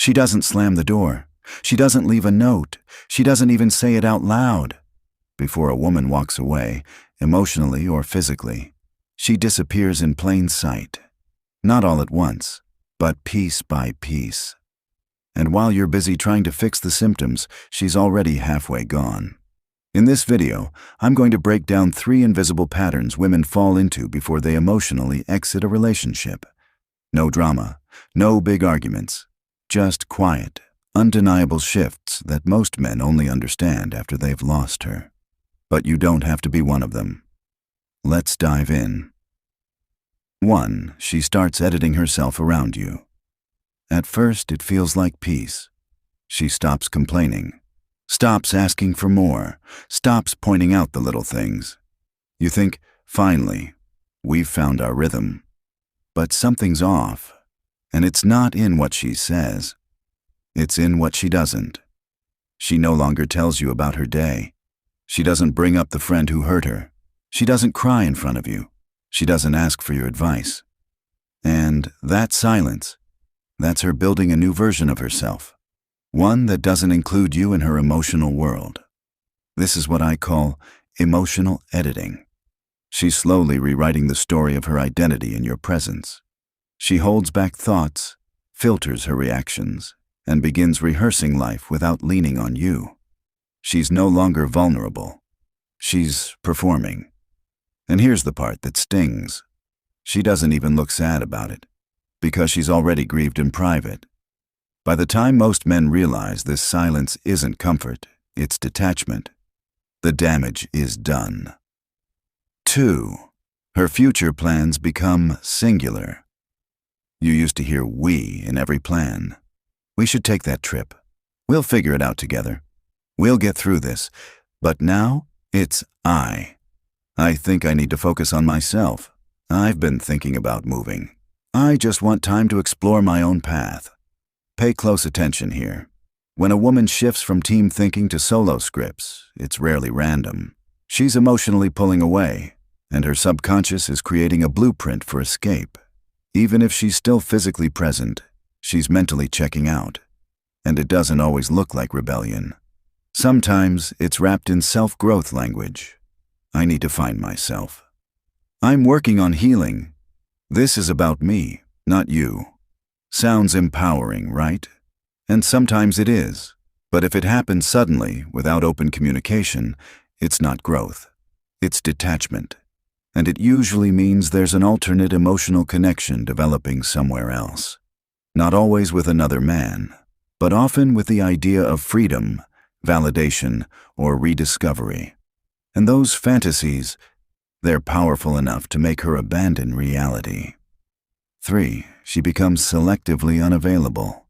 She doesn't slam the door. She doesn't leave a note. She doesn't even say it out loud. Before a woman walks away, emotionally or physically, she disappears in plain sight. Not all at once, but piece by piece. And while you're busy trying to fix the symptoms, she's already halfway gone. In this video, I'm going to break down 3 invisible patterns women fall into before they emotionally exit a relationship. No drama, no big arguments, just quiet, undeniable shifts that most men only understand after they've lost her. But you don't have to be one of them. Let's dive in. 1. She starts editing herself around you. At first, it feels like peace. She stops complaining, stops asking for more, stops pointing out the little things. You think, finally, we've found our rhythm. But something's off, and it's not in what she says. It's in what she doesn't. She no longer tells you about her day. She doesn't bring up the friend who hurt her. She doesn't cry in front of you. She doesn't ask for your advice. And that silence, that's her building a new version of herself. One that doesn't include you in her emotional world. This is what I call emotional editing. She's slowly rewriting the story of her identity in your presence. She holds back thoughts, filters her reactions, and begins rehearsing life without leaning on you. She's no longer vulnerable. She's performing. And here's the part that stings. She doesn't even look sad about it, because she's already grieved in private. By the time most men realize this silence isn't comfort, it's detachment, the damage is done. 2. Her future plans become singular. You used to hear "we" in every plan. We should take that trip. We'll figure it out together. We'll get through this. But now, it's I. I think I need to focus on myself. I've been thinking about moving. I just want time to explore my own path. Pay close attention here. When a woman shifts from team thinking to solo scripts, it's rarely random. She's emotionally pulling away, and her subconscious is creating a blueprint for escape. Even if she's still physically present, she's mentally checking out. And it doesn't always look like rebellion. Sometimes it's wrapped in self-growth language. I need to find myself. I'm working on healing. This is about me, not you. Sounds empowering, right? And sometimes it is. But if it happens suddenly, without open communication, it's not growth. It's detachment. And it usually means there's an alternate emotional connection developing somewhere else. Not always with another man, but often with the idea of freedom, validation, or rediscovery. And those fantasies, they're powerful enough to make her abandon reality. 3. She becomes selectively unavailable.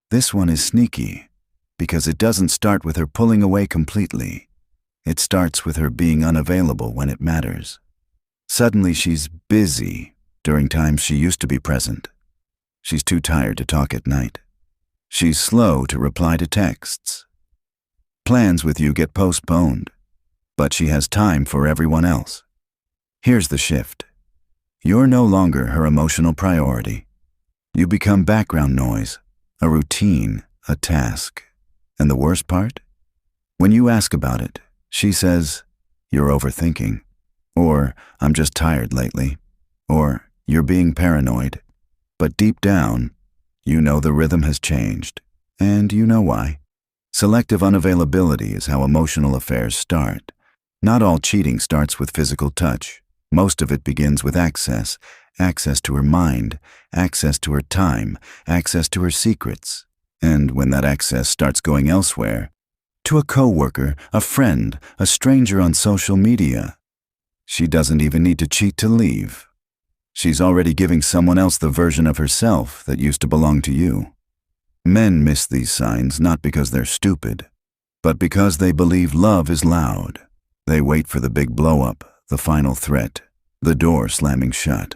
This one is sneaky, because it doesn't start with her pulling away completely. It starts with her being unavailable when it matters. Suddenly she's busy during times she used to be present. She's too tired to talk at night. She's slow to reply to texts. Plans with you get postponed, but she has time for everyone else. Here's the shift. You're no longer her emotional priority. You become background noise, a routine, a task. And the worst part? When you ask about it, she says, "You're overthinking," or "I'm just tired lately," or "You're being paranoid." But deep down, you know the rhythm has changed, and you know why. Selective unavailability is how emotional affairs start. Not all cheating starts with physical touch. Most of it begins with access to her mind, access to her time, access to her secrets. And when that access starts going elsewhere, to a coworker, a friend, a stranger on social media, she doesn't even need to cheat to leave. She's already giving someone else the version of herself that used to belong to you. Men miss these signs not because they're stupid, but because they believe love is loud. They wait for the big blow-up, the final threat, the door slamming shut.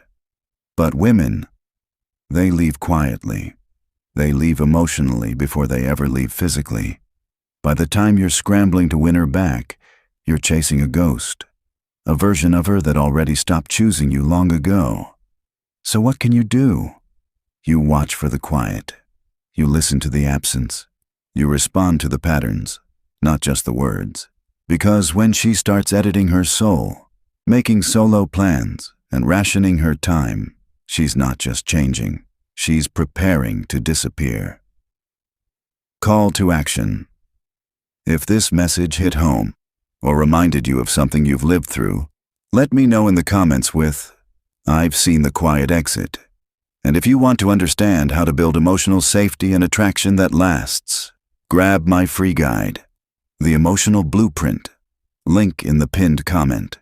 But women, they leave quietly. They leave emotionally before they ever leave physically. By the time you're scrambling to win her back, you're chasing a ghost, a version of her that already stopped choosing you long ago. So what can you do? You watch for the quiet. You listen to the absence. You respond to the patterns, not just the words. Because when she starts editing her soul, making solo plans, and rationing her time, she's not just changing. She's preparing to disappear. Call to action. If this message hit home, or reminded you of something you've lived through, let me know in the comments with, "I've seen the quiet exit." And if you want to understand how to build emotional safety and attraction that lasts, grab my free guide, The Emotional Blueprint, link in the pinned comment.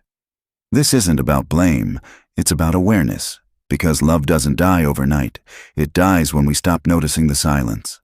This isn't about blame, it's about awareness, because love doesn't die overnight. It dies when we stop noticing the silence.